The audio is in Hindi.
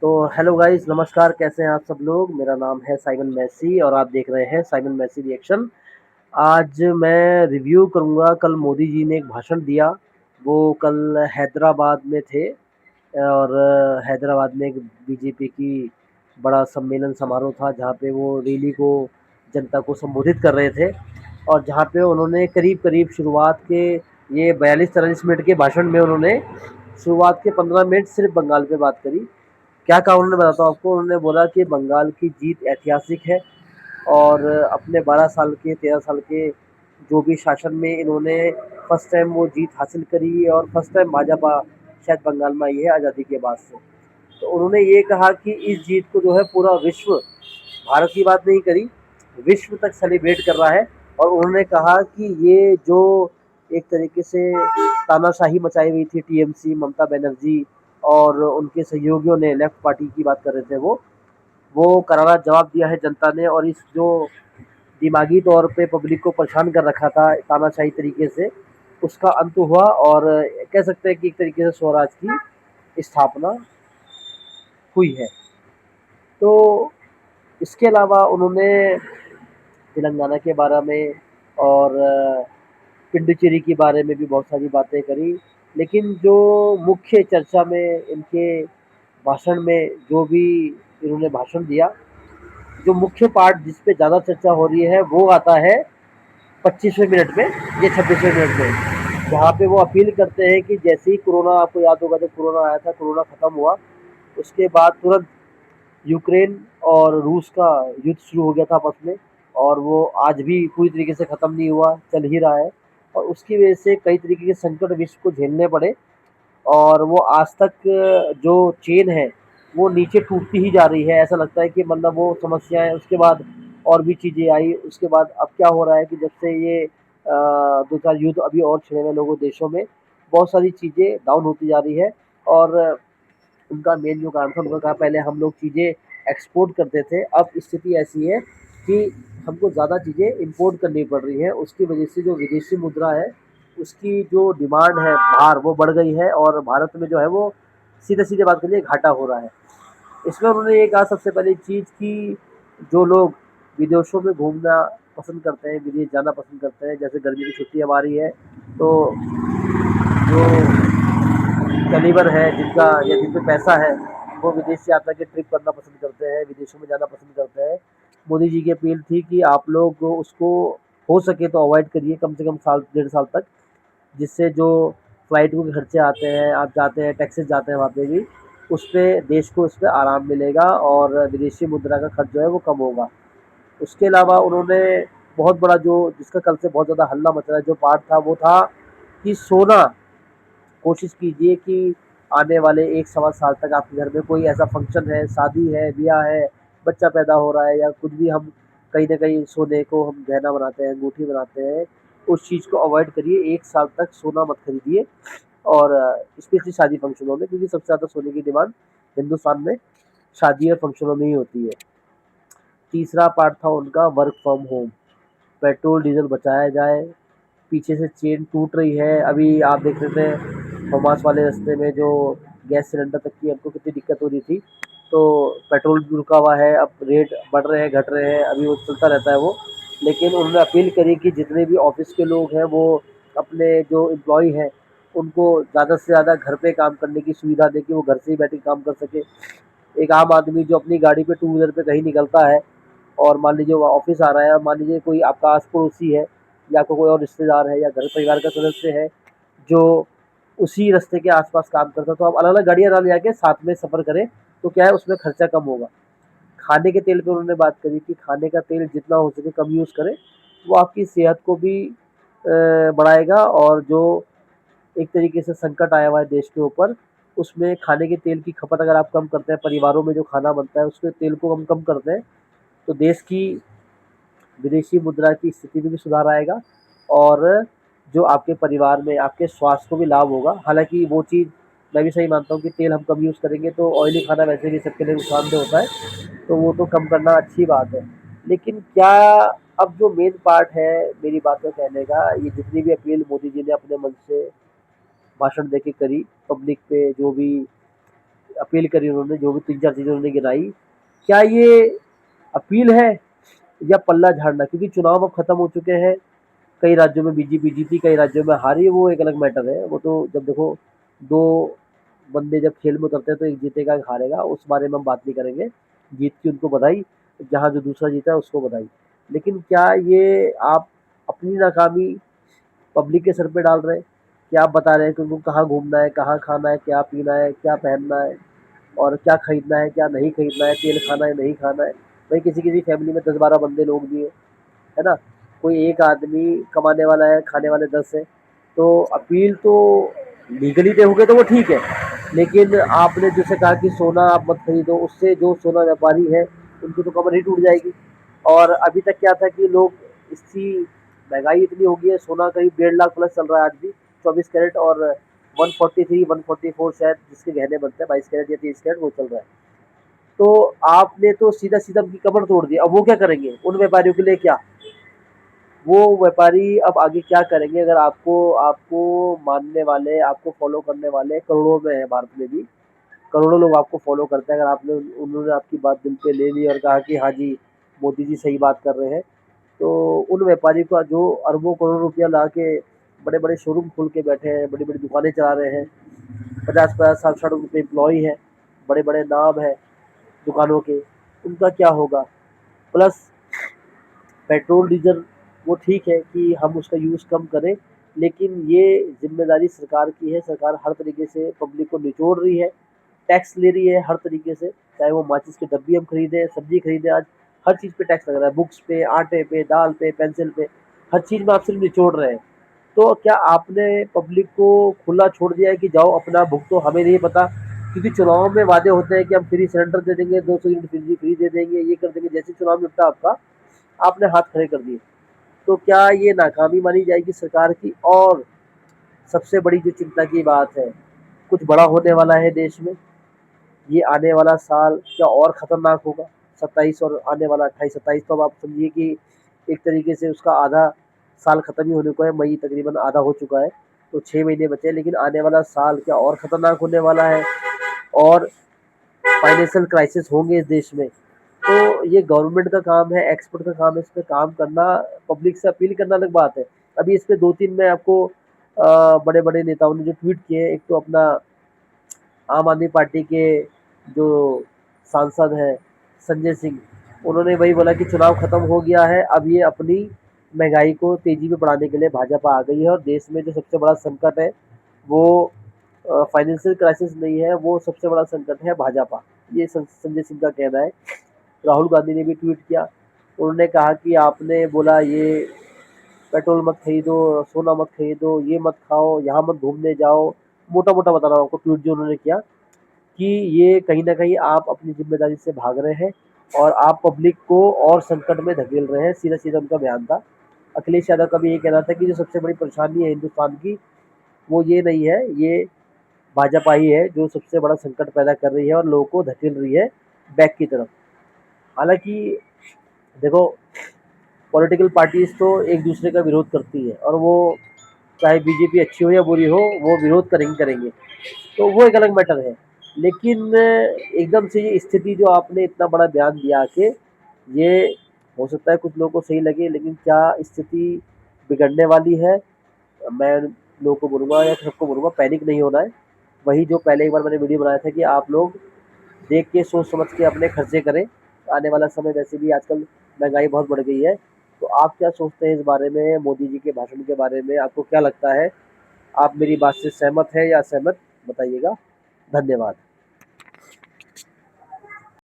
तो हेलो गाइस, नमस्कार। कैसे हैं आप सब लोग? मेरा नाम है साइमन मैसी और आप देख रहे हैं साइमन मैसी रिएक्शन। आज मैं रिव्यू करूंगा। कल मोदी जी ने एक भाषण दिया। वो कल हैदराबाद में थे और हैदराबाद में एक बीजेपी की बड़ा सम्मेलन समारोह था जहाँ पे वो रैली को जनता को संबोधित कर रहे थे। और जहाँ पे उन्होंने करीब करीब शुरुआत के ये 42-43 मिनट के भाषण में उन्होंने शुरुआत के 15 मिनट सिर्फ बंगाल पे बात करी। क्या कहा उन्होंने बताता हूँ आपको। उन्होंने बोला कि बंगाल की जीत ऐतिहासिक है और अपने 12 साल के 13 साल के जो भी शासन में इन्होंने फर्स्ट टाइम वो जीत हासिल करी और फर्स्ट टाइम भाजपा शायद बंगाल में आई है आज़ादी के बाद से। तो उन्होंने ये कहा कि इस जीत को जो है पूरा विश्व, भारत की बात नहीं करी, विश्व तक सेलिब्रेट कर रहा है। और उन्होंने कहा कि ये जो एक तरीके से तानाशाही मचाई हुई थी टीएमसी, ममता बनर्जी और उनके सहयोगियों ने, लेफ्ट पार्टी की बात कर रहे थे, वो करारा जवाब दिया है जनता ने। और इस जो दिमागी तौर पे पब्लिक को परेशान कर रखा था तानाशाही तरीके से, उसका अंत हुआ और कह सकते हैं कि एक तरीके से स्वराज की स्थापना हुई है। तो इसके अलावा उन्होंने तेलंगाना के बारे में और पुडुचेरी के बारे में भी बहुत सारी बातें करी। लेकिन जो मुख्य चर्चा में इनके भाषण में जो भी इन्होंने भाषण दिया, जो मुख्य पार्ट जिस पे ज़्यादा चर्चा हो रही है वो आता है 25वें मिनट में, ये 26वें मिनट में, जहाँ पे वो अपील करते हैं कि जैसे ही कोरोना, आपको याद होगा जब कोरोना आया था, कोरोना ख़त्म हुआ, उसके बाद तुरंत यूक्रेन और रूस का युद्ध शुरू हो गया था आपस में। और वो आज भी पूरी तरीके से ख़त्म नहीं हुआ, चल ही रहा है। और उसकी वजह से कई तरीके के संकट विश्व को झेलने पड़े और वो आज तक जो चेन है वो नीचे टूटती ही जा रही है। ऐसा लगता है कि मतलब वो समस्याएं, उसके बाद और भी चीज़ें आई, उसके बाद अब क्या हो रहा है कि जब से ये दो चार युद्ध अभी और छिड़े हुए लोगों देशों में, बहुत सारी चीज़ें डाउन होती जा रही है। और उनका मेन जो कारण था, उन्होंने कहा पहले हम लोग चीज़ें एक्सपोर्ट करते थे, अब स्थिति ऐसी है कि हमको ज़्यादा चीज़ें इंपोर्ट करनी पड़ रही हैं। उसकी वजह से जो विदेशी मुद्रा है उसकी जो डिमांड है बाहर, वो बढ़ गई है और भारत में जो है वो सीधे सीधे बात करिए घाटा हो रहा है। इसमें उन्होंने ये कहा सबसे पहली चीज़ कि जो लोग विदेशों में घूमना पसंद करते हैं, विदेश जाना पसंद करते हैं, जैसे गर्मी की छुट्टी हमारी है, तो जो कैलिबर है जिनका या जिन पे पैसा है, वो विदेश यात्रा के ट्रिप करना पसंद करते हैं, विदेशों में जाना पसंद करते हैं। मोदी जी की अपील थी कि आप लोग उसको हो सके तो अवॉइड करिए कम से कम साल 1.5 साल तक, जिससे जो फ्लाइट के खर्चे आते हैं, आप जाते हैं, टैक्सेस जाते हैं वहाँ पे भी, उस पर देश को उस पर आराम मिलेगा और विदेशी मुद्रा का खर्च जो है वो कम होगा। उसके अलावा उन्होंने बहुत बड़ा जो, जिसका कल से बहुत ज़्यादा हल्ला मच रहा है, जो पार्ट था वो था कि सोना, कोशिश कीजिए कि आने वाले 1 सवा साल तक आपके घर में कोई ऐसा फंक्शन है, शादी है, ब्याह है, बच्चा पैदा हो रहा है या कुछ भी, हम कहीं ना कहीं सोने को हम गहना बनाते हैं, अंगूठी बनाते हैं, उस चीज़ को अवॉइड करिए। 1 साल तक सोना मत खरीदिए। और स्पेशली शादी फंक्शनों में, क्योंकि सबसे ज़्यादा सोने की डिमांड हिंदुस्तान में शादी और फंक्शनों में ही होती है। तीसरा पार्ट था उनका work from home. Petrol diesel बचाया जाए, पीछे से चेन टूट रही है। अभी आप देख रहे थे हमास वाले रास्ते में जो गैस सिलेंडर तक की हमको कितनी दिक्कत हो रही थी, तो पेट्रोल भी रुका हुआ है, अब रेट बढ़ रहे हैं, घट रहे हैं, अभी वो चलता रहता है वो। लेकिन उन्होंने अपील करी कि जितने भी ऑफिस के लोग हैं वो अपने जो एम्प्लॉय हैं उनको ज़्यादा से ज़्यादा घर पे काम करने की सुविधा दें कि वो घर से ही बैठ के काम कर सके। एक आम आदमी जो अपनी गाड़ी पे, टू व्हीलर पे कहीं निकलता है और मान लीजिए वो ऑफिस आ रहा है, मान लीजिए कोई आपका आस पड़ोसी है या आपका कोई और रिश्तेदार है या घर परिवार का सदस्य है जो उसी रास्ते के आसपास काम करता है, तो आप अलग अलग गाड़ियाँ ना ले जाके साथ में सफ़र करें, तो क्या है उसमें खर्चा कम होगा। खाने के तेल पे उन्होंने बात करी कि खाने का तेल जितना हो सके कम यूज़ करें, वो आपकी सेहत को भी बढ़ाएगा। और जो एक तरीके से संकट आया हुआ है देश के ऊपर, उसमें खाने के तेल की खपत अगर आप कम करते हैं, परिवारों में जो खाना बनता है उसके तेल को हम कम करते हैं, तो देश की विदेशी मुद्रा की स्थिति में भी सुधार आएगा और जो आपके परिवार में आपके स्वास्थ्य को भी लाभ होगा। हालाँकि वो चीज़ मैं भी सही मानता हूँ कि तेल हम कम यूज़ करेंगे तो ऑयली खाना वैसे भी सबके लिए नुकसानदेह होता है, तो वो तो कम करना अच्छी बात है। लेकिन क्या, अब जो मेन पार्ट है मेरी बात को कहने का, ये जितनी भी अपील मोदी जी ने अपने मन से भाषण देके करी, पब्लिक पे जो भी अपील करी उन्होंने, जो भी 3-4 चीज़ें उन्होंने गिनाई, क्या ये अपील है या पल्ला झाड़ना? क्योंकि चुनाव अब खत्म हो चुके हैं, कई राज्यों में बीजेपी जीती, कई राज्यों में हारी, वो एक अलग मैटर है। वो तो जब देखो 2 बंदे जब खेल में उतरते हैं तो एक जीतेगा, एक हारेगा, उस बारे में हम बात नहीं करेंगे। जीत की उनको बधाई, जहाँ जो दूसरा जीता है उसको बधाई। लेकिन क्या ये आप अपनी नाकामी पब्लिक के सर पे डाल रहे हैं? क्या आप बता रहे हैं कि उनको कहाँ घूमना है, कहाँ खाना है, क्या पीना है, क्या पहनना है और क्या खरीदना है, क्या नहीं खरीदना है, तेल खाना है, नहीं खाना है? भाई किसी-किसी फैमिली में 10-12 बंदे लोग भी हैं, है ना? कोई एक आदमी कमाने वाला है, खाने वाले 10 हैं। तो अपील तो लीगली देखोगे तो वो ठीक है, लेकिन आपने जैसे कहा कि सोना आप मत खरीदो, उससे जो सोना व्यापारी है उनकी तो कमर ही टूट जाएगी। और अभी तक क्या था कि लोग इसी महंगाई इतनी हो गई है, सोना करीब 1.5 लाख प्लस चल रहा है आज भी, 24 कैरेट, और 143 144 शायद जिसके गहने बनते हैं, 22 कैरेट या 23 कैरेट वो चल रहा है। तो आपने तो सीधा सीधा उनकी कमर तोड़ दी। अब वो क्या करेंगे उन व्यापारियों के लिए? क्या वो व्यापारी अब आगे क्या करेंगे? अगर आपको आपको मानने वाले, आपको फॉलो करने वाले करोड़ों में है, भारत में भी करोड़ों लोग आपको फॉलो करते हैं। अगर आपने उन्होंने आपकी बात दिल पे ले ली और कहा कि हाँ जी, मोदी जी सही बात कर रहे हैं, तो उन व्यापारी का जो अरबों करोड़ रुपया ला के बड़े बड़े शोरूम खोल के बैठे हैं, बड़ी बड़ी दुकानें चला रहे हैं, 50-50 60-60 रुपये एम्प्लॉय है, बड़े बड़े नाम है दुकानों के, उनका क्या होगा? प्लस पेट्रोल डीजल, वो ठीक है कि हम उसका यूज़ कम करें, लेकिन ये जिम्मेदारी सरकार की है। सरकार हर तरीके से पब्लिक को निचोड़ रही है, टैक्स ले रही है हर तरीके से, चाहे वो माचिस की डब्बी हम खरीदें, सब्जी खरीदें, आज हर चीज़ पे टैक्स लग रहा है, बुक्स पे, आटे पे, दाल पे, पेंसिल पे, हर चीज़ में आप सिर्फ निचोड़ रहे हैं। तो क्या आपने पब्लिक को खुला छोड़ दिया है कि जाओ अपना भुगतो, हमें नहीं पता? क्योंकि चुनाव में वादे होते हैं कि हम फ्री सिलेंडर दे देंगे, 200 यूनिट बिजली फ्री दे देंगे, ये कर देंगे। जैसे चुनाव निपटा आपका, आपने हाथ खड़े कर दिए। तो क्या ये नाकामी मानी जाएगी सरकार की? और सबसे बड़ी जो चिंता की बात है, कुछ बड़ा होने वाला है देश में। ये आने वाला साल क्या और खतरनाक होगा? 27 और आने वाला 28-27, तो अब आप समझिए कि एक तरीके से उसका आधा साल खत्म ही होने को है, मई तकरीबन आधा हो चुका है, तो 6 महीने बचे हैं। लेकिन आने वाला साल क्या और खतरनाक होने वाला है, और फाइनेंशियल क्राइसिस होंगे इस देश में। तो ये गवर्नमेंट का काम है, एक्सपर्ट का काम है इस पे काम करना, पब्लिक से अपील करना अलग बात है। अभी इस पे 2-3 मैं आपको बड़े बड़े नेताओं ने जो ट्वीट किए हैं, एक तो अपना आम आदमी पार्टी के जो सांसद हैं संजय सिंह, उन्होंने वही बोला कि चुनाव खत्म हो गया है, अब ये अपनी महंगाई को तेजी में बढ़ाने के लिए भाजपा आ गई है, और देश में जो सबसे बड़ा संकट है वो फाइनेंशियल क्राइसिस नहीं है, वो सबसे बड़ा संकट है भाजपा। ये संजय सिंह का कहना है। राहुल गांधी ने भी ट्वीट किया, उन्होंने कहा कि आपने बोला ये पेट्रोल मत खरीदो, सोना मत खरीदो, ये मत खाओ, यहाँ मत घूमने जाओ, मोटा मोटा बता रहा हूँ आपको ट्वीट जो उन्होंने किया, कि ये कहीं न कहीं आप अपनी ज़िम्मेदारी से भाग रहे हैं और आप पब्लिक को और संकट में धकेल रहे हैं, सीधा-सीधा उनका बयान था। अखिलेश यादव का भी ये कहना था कि जो सबसे बड़ी परेशानी है हिंदुस्तान की, वो ये नहीं है, ये भाजपा ही है जो सबसे बड़ा संकट पैदा कर रही है और लोगों को धकेल रही है बैक की तरफ। हालाँकि देखो, पॉलिटिकल पार्टीज़ तो एक-दूसरे का विरोध करती है, और वो चाहे बीजेपी अच्छी हो या बुरी हो, वो विरोध करेंगे करेंगे। तो वो एक अलग मैटर है। लेकिन एकदम से ये स्थिति जो आपने इतना बड़ा बयान दिया कि ये हो सकता है कुछ लोगों को सही लगे, लेकिन क्या स्थिति बिगड़ने वाली है? मैं लोगों को बोलूँगा या सबको बोलूँगा, पैनिक नहीं होना है। वही जो पहले एक बार मैंने वीडियो बनाया था कि आप लोग देख के सोच समझ के अपने खर्चे करें। आने वाला समय वैसे भी आजकल महँगाई बहुत बढ़ गई है। तो आप क्या सोचते हैं इस बारे में, मोदी जी के भाषण के बारे में? आपको क्या लगता है? आप मेरी बात से सहमत हैं या असहमत? बताइएगा। धन्यवाद।